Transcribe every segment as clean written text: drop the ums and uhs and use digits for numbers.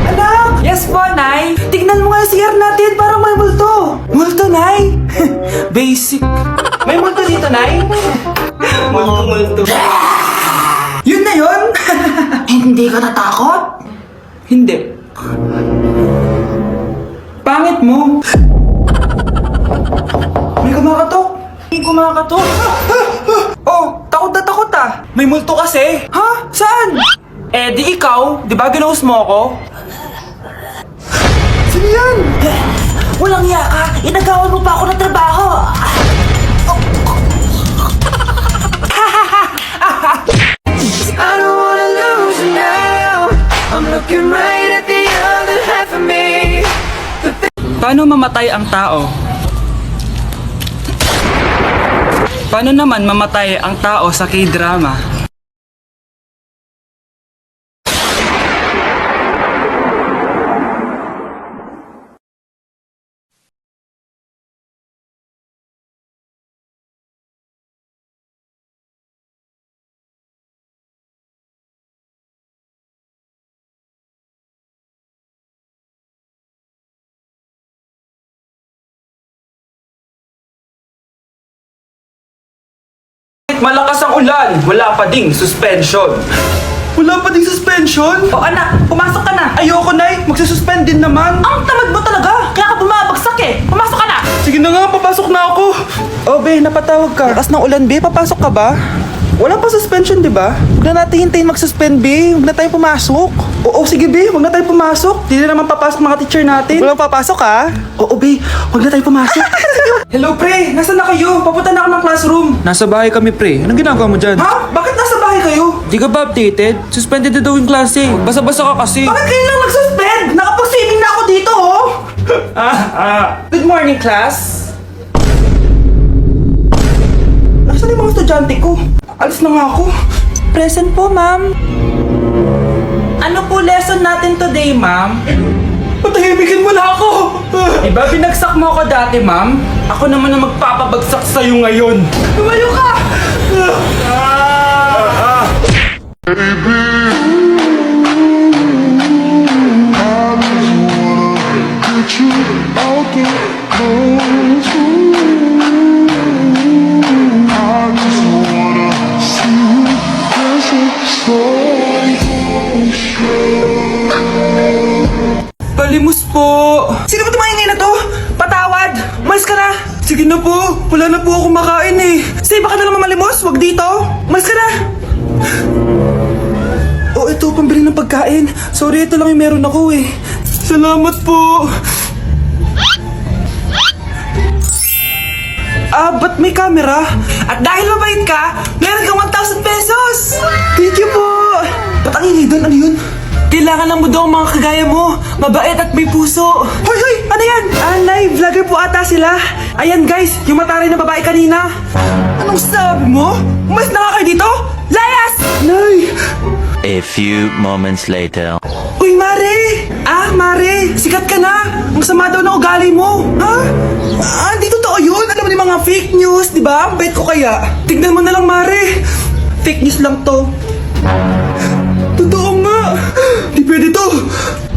Anak! Yes po, Nay! Tignan mo nga yung CR natin, parang may multo! Multo, Nay? Basic. May multo dito, Nay? Multo. Yun na yun? Hindi ka natakot? Hindi. Pangit mo. May kumakatok. May kumakatok. Oh, takot na takot ah. May multo kasi. Ha? Saan? Eh, di ikaw. Di ba ginose mo ako? Sino yan? Walang iya ka! Inagawan mo pa ako ng trabaho! I don't wanna lose you now. I'm looking right at the other half of me. Paano mamatay ang tao? Paano naman mamatay ang tao sa K-drama? Malakas ang ulan, wala pa ding suspension. Wala pa ding suspension? O anak, pumasok ka na! Ayoko, Nay. Magsususpend din naman. Ang tamad mo talaga! Kaya ka bumabagsak eh! Pumasok ka na! Sige na nga, papasok na ako. Oh, be, napatawag ka. Lakas ng ulan, be. Papasok ka ba? Wala pa suspension, di ba? Huwag na natin hintayin mag-suspend, be. Huwag na tayo pumasok. Oo, sige, be. Huwag na tayo pumasok. Di na naman papasok mga teacher natin. Walang papasok, ha? Oo, be. Huwag na tayo pumasok. Hello, pre. Nasaan na kayo? Papunta na ako ng classroom. Nasa bahay kami, pre. Anong ginagawa mo dyan? Ha? Bakit nasa bahay kayo? Di ka ba updated? Suspended na daw yung klase. Basa-basa ka kasi. Bakit kayo lang nag-suspend? Nakapag-swimming na ako dito, oh. Good morning, class. Nasaan yung mga estudyante ko? Alis na nga ako. Present po, ma'am. Ano po lesson natin today, ma'am? Patahimikin mo na ako! Diba binagsak mo ako dati, ma'am? Ako naman ang magpapabagsak sa'yo ngayon. Lumayo ka! Palimos po! Sino ba tumahingay na to? Patawad! Malis ka na! Sige na po! Wala na po ako makain eh! Sige, baka na naman malimos! Wag dito! Malis ka na! Oh, ito, pambili ng pagkain. Sorry, ito lang yung meron ako eh. Salamat po! Ba't may camera? At dahil mabait ka, meron kang 1,000 pesos! Thank you po! Ba't ang ingay doon? Ano yun? Kailangan lang mo daw ang mga kagaya mo. Mabait at may puso. Hoy, hoy! Ano yan? Nay, vlogger po ata sila. Ayan guys, yung mataray na babae kanina. Anong sabi mo? Umalis na nga kayo dito? Layas! Nay! A few moments later. Uy, Mare! Mare! Sikat ka na! Ang sama daw ng ugali mo! Ha? Hindi totoo yun! Alam mo yung mga fake news, di ba? Ang bait ko kaya. Tignan mo na lang, Mare! Fake news lang to. Totoo nga! Di pwede to!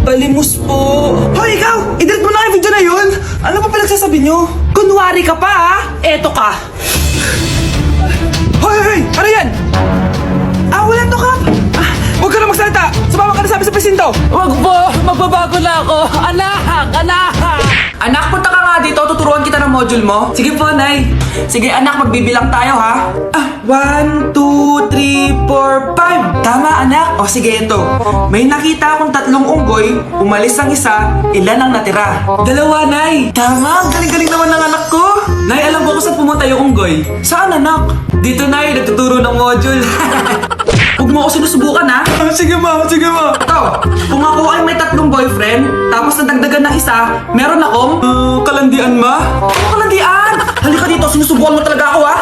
Palimos po! Hoy, ikaw! I-delete mo na yung video na yun! Ano pa pinagsasabi nyo? Kunwari ka pa, ha? Eto ka! Hoy, hoy! Ano yan? Wala to, Kap! Huwag ka na magsalita! Sumama ka na sabi sa presinto! Wag po! Magbabago na ako! Anak! Anak! Anak, punta ka nga dito. Tuturuan kita ng module mo. Sige po, Nay. Sige, anak. Magbibilang tayo, ha? 1, 2, 3, 4, 5. Tama, anak. O, sige, ito. May nakita akong 3 unggoy. Umalis ang isa. Ilan ang natira? 2, Nay. Tama. Ang galing-galing naman ng anak ko. Nay, alam ko kung saan pumunta yung unggoy. Saan, anak? Dito, Nay. Nagtuturo ng module. Huwag mo ako sinusubukan, ha? Sige, ma. Sige, ma. Ito, kung ako ay may 3 boyfriend, tapos nadagdagan ng isa, meron akong... kalandian, ma? Ano kalandian? Halika dito, sinusubukan mo talaga ako, ha?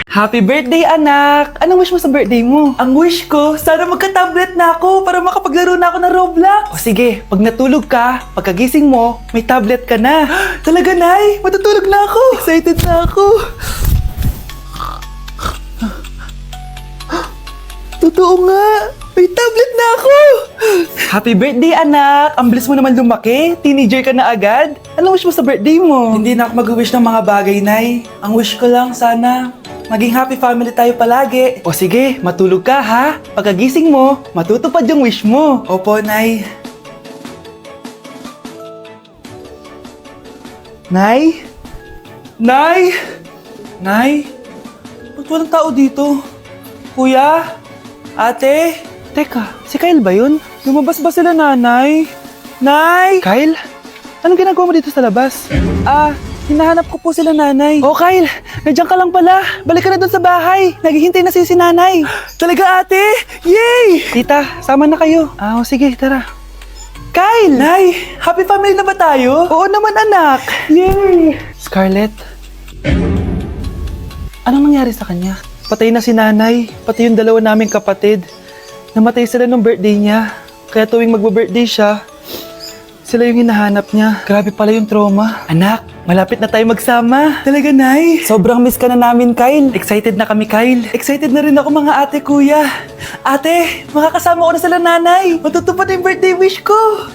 Happy birthday, anak! Anong wish mo sa birthday mo? Ang wish ko, sana magka-tablet na ako para makapaglaro na ako ng Roblox. O sige, pag natulog ka, pagkagising mo, may tablet ka na. Talaga, Nay? Matutulog na ako. Excited na ako. Totoo nga! May tablet na ako! Happy birthday, anak! Ang bilis mo naman lumaki. Teenager ka na agad. Anong wish mo sa birthday mo? Hindi na ako mag-wish ng mga bagay, Nay. Ang wish ko lang, sana maging happy family tayo palagi. O sige, matulog ka ha. Pagkagising mo, matutupad yung wish mo. Opo, Nay. Nay? Nay? Nay? Ba't walang tao dito? Kuya? Ate? Teka, si Kyle ba yun? Lumabas ba sila nanay? Nay! Kyle? Anong ginagawa mo dito sa labas? Hinahanap ko po sila nanay. Oh, Kyle! Nandiyan ka lang pala. Balik ka na doon sa bahay. Naghihintay na si nanay. Talaga, ate? Yay! Tita, sama na kayo. Sige, tara. Kyle! Nay! Happy family na ba tayo? Oo naman, anak. Yay! Scarlett? Anong nangyari sa kanya? Patay na si nanay, pati yung dalawa naming kapatid. Namatay sila nung birthday niya. Kaya tuwing magbe-birthday siya, sila yung hinahanap niya. Grabe pala yung trauma. Anak, malapit na tayo magsama. Talaga, Nay. Sobrang miss ka na namin, Kyle. Excited na kami, Kyle. Excited na rin ako, mga ate, kuya. Ate, makakasama ko na sila nanay. Matutupad yung birthday wish ko.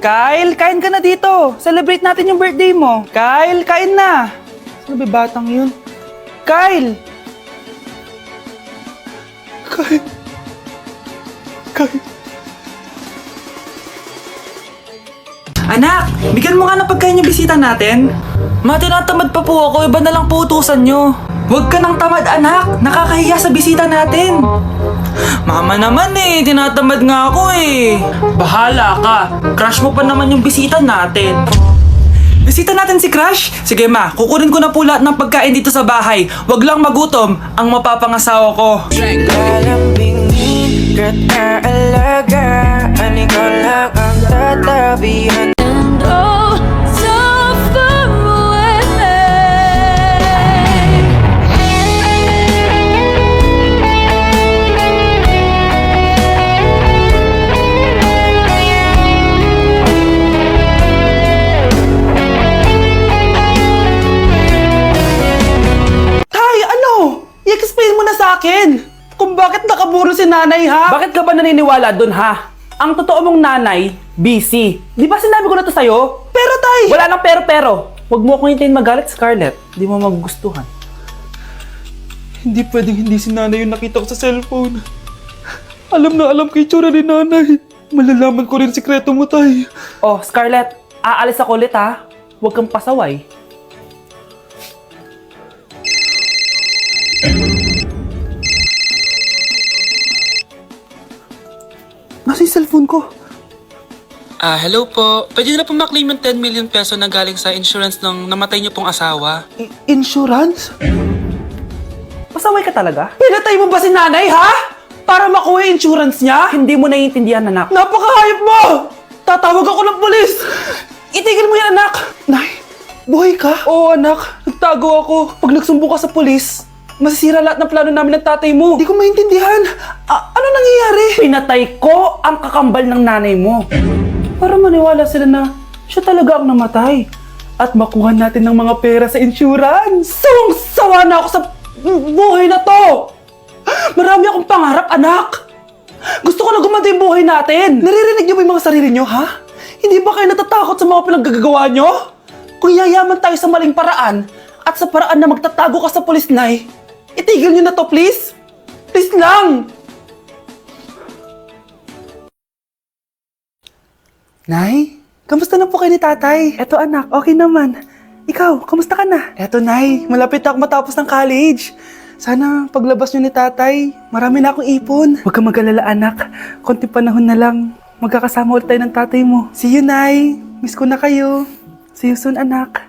Kyle, kain ka na dito. Celebrate natin yung birthday mo. Kyle, kain na. Sino ba batang yun? Kyle! Kyle! Anak! Bigyan mo nga ng pagkain yung bisita natin. Tinatamad pa po ako. Iba na lang po utusan nyo. Huwag ka nang tamad, anak. Nakakahiya sa bisita natin. Mama naman tinatamad nga ako Bahala ka. Crush mo pa naman yung bisita natin. Bisita natin si Crush? Sige ma, kukunin ko na po lahat ng pagkain dito sa bahay. Huwag lang magutom ang mapapangasawa ko. Lalambingin ka't aalagaan, ikaw lang ang tatabihan. And oh, so far away. Tay, ano? I-explain mo na sa akin kung bakit nakaburo si nanay, ha? Bakit ka ba naniniwala dun, ha? Ang totoo mong nanay, busy. Di ba sinabi ko na to sa'yo? Pero, tay! Wala nang pero. Huwag mo akong hintayin magalit, Scarlett. Di mo magugustuhan. Hindi pwedeng hindi si nanay yung nakita ko sa cellphone. Alam na alam ko yung tsura ni nanay. Malalaman ko rin sikreto mo, tay. Oh, Scarlett, aalis ako ulit, ha? Huwag kang pasaway. Nasa yung cellphone ko? Hello po. Pwede na po maklaim yung 10 million peso na galing sa insurance ng namatay niyo pong asawa. Insurance? Pasaway ka talaga? Pinatay mo ba si nanay, ha? Para makuha yung insurance niya? Hindi mo naiintindihan, anak. Napakahayop mo! Tatawag ako ng polis! Itigil mo yan, anak! Nay, buhay ka? Oo, anak. Nagtago ako. Pag nagsumbong ka sa polis, masisira lahat ng plano namin ng tatay mo. Hindi ko maintindihan. Ano nangyayari? Pinatay ko ang kakambal ng nanay mo. Para maniwala sila na siya talaga ang namatay. At makuha natin ng mga pera sa insurance. Sawang-sawa na ako sa buhay na to. Marami akong pangarap, anak. Gusto ko na gumanda yung buhay natin. Naririnig niyo ba yung mga sarili niyo, ha? Hindi ba kayo natatakot sa mga pinaggagawa niyo? Kung yayaman tayo sa maling paraan at sa paraan na magtatago ka sa pulis, Nay, itigil niyo na to, please. Please lang. Nay, kamusta na po kayo ni tatay? Eto anak, okay naman. Ikaw, kamusta ka na? Eto Nay, malapit na ako matapos ng college. Sana paglabas niyo ni tatay, marami na akong ipon. Huwag kang mag-alala anak, konti panahon na lang. Magkakasama ulit tayo ng tatay mo. See you, Nay. Miss ko na kayo. See you soon, anak.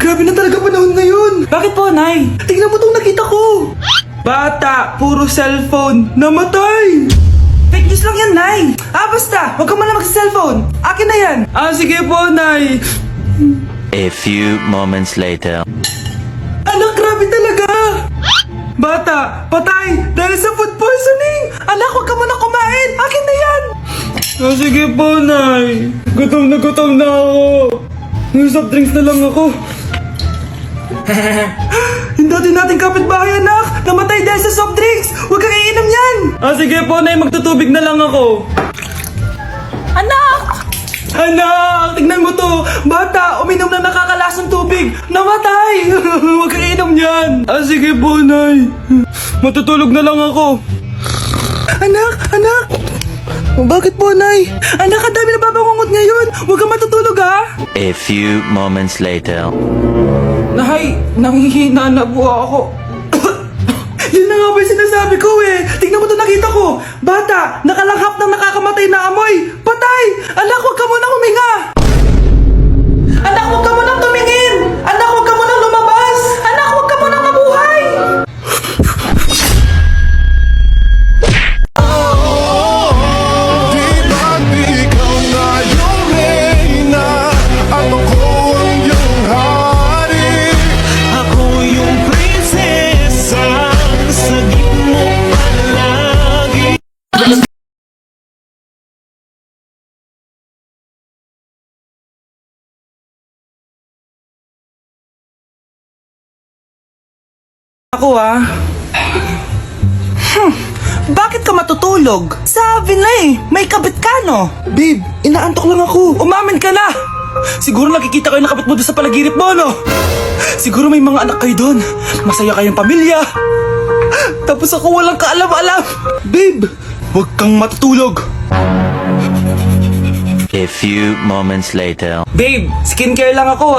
Grabe na talaga panahon ngayon. Bakit po, Nay? Tingnan mo itong nakita ko. Bata, puro cellphone, namatay. Fake news lang yan, Nay. Basta, huwag ka muna mag-cellphone. Akin na yan. Sige po, Nay. A few moments later. Anak, grabe talaga! Bata, patay! Dahil sa food poisoning! Anak, huwag ka muna kumain! Akin na yan! Sige po, Nay. Gutom na ako. May soft drinks na lang ako. Yung dati nating kapitbahay, anak! Namatay dahil sa soft drinks! Huwag kang iinom yan! Sige po, Nay. Magtutubig na lang ako. Anak! Anak! Tignan mo to! Bata! Uminom ng nakakalasang tubig! Namatay! Huwag kang inom yan! Sige po, Nay. Matutulog na lang ako. Anak! Bakit po, Nay? Anak, ang dami na babangungot ngayon! Huwag kang matutulog, ha? A few moments later. Nay, nanghihina na po ako. Yun na nga ba yung sinasabi ko eh. Tignan mo to, nakita ko. Bata, nakalanghap ng nakakamatay na amoy. Patay! Anak, huwag ka munang huminga. Anak, huwag ka munang tumingin. Anak, huwag ka munang lumabas. Anak, huwag ka munang mabuhay. Di ba't ikaw na yung reyna at ako ang iyong hari? Ako yung prinsesa, sagip mo palagi. Ako Bakit ka matutulog? Sabi na eh, may kabit ka no? Babe, inaantok lang ako. Umamin ka na! Siguro nakikita kayo nakabit mo doon sa palaginip mo, no? Siguro may mga anak kayo doon. Masaya kayong pamilya. Tapos ako walang kaalam-alam. Babe, huwag kang matutulog. A few moments later. Babe, skincare lang ako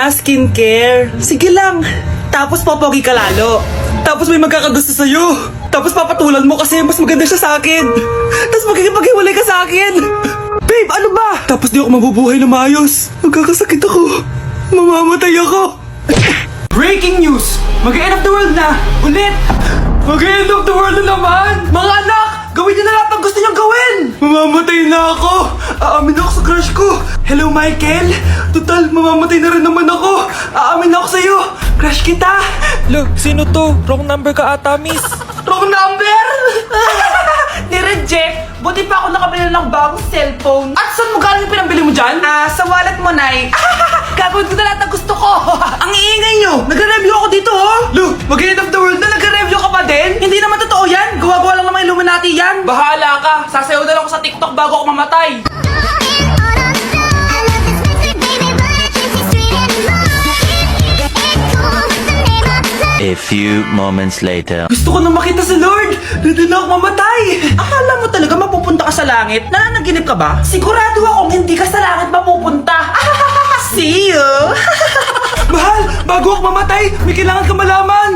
skincare. Sige lang. Tapos popogi ka lalo. Tapos may magkakagusto sa'yo. Tapos papatulan mo kasi mas maganda siya sa akin. Tapos magkikipaghiwalay ka sa akin. Babe, ano ba? Tapos di ako mabubuhay na maayos. Magkakasakit ako. Mamamatay ako. Breaking news! Mag-end of the world na! Ulit! Mag-end of the world na naman! Mga anak! Gawin niyo na lahat ng gusto niyong gawin! Mamamatay na ako! Aamin ako sa crush ko! Hello, Michael! Total, mamamatay na rin naman ako! Aamin ako sa'yo! Crush kita! Look, sino to? Wrong number ka ata, miss. Wrong number! Ni-reject! Buti pa ako nakabili ng bagong cellphone. At saan mo galing yung pinambili mo dyan? Sa wallet mo, Nay. Gagawin ko na lahat ng gusto ko. Ang iingay nyo! Nagre-review ako dito, Lu, mag-end of the world na nagre-review ka pa din? Hindi naman totoo yan. Gawa-gawa lang naman Illuminati yan. Bahala ka. Sasayaw na lang ako sa TikTok bago ako mamatay. A few moments later. Gusto ko na makita si Lord! Ready na ako mamatay! Akala mo talaga mapupunta ka sa langit? Nananaginip ka ba? Sigurado akong hindi ka sa langit mapupunta! See you! Mahal! Bago ako mamatay, may kailangan ka malaman!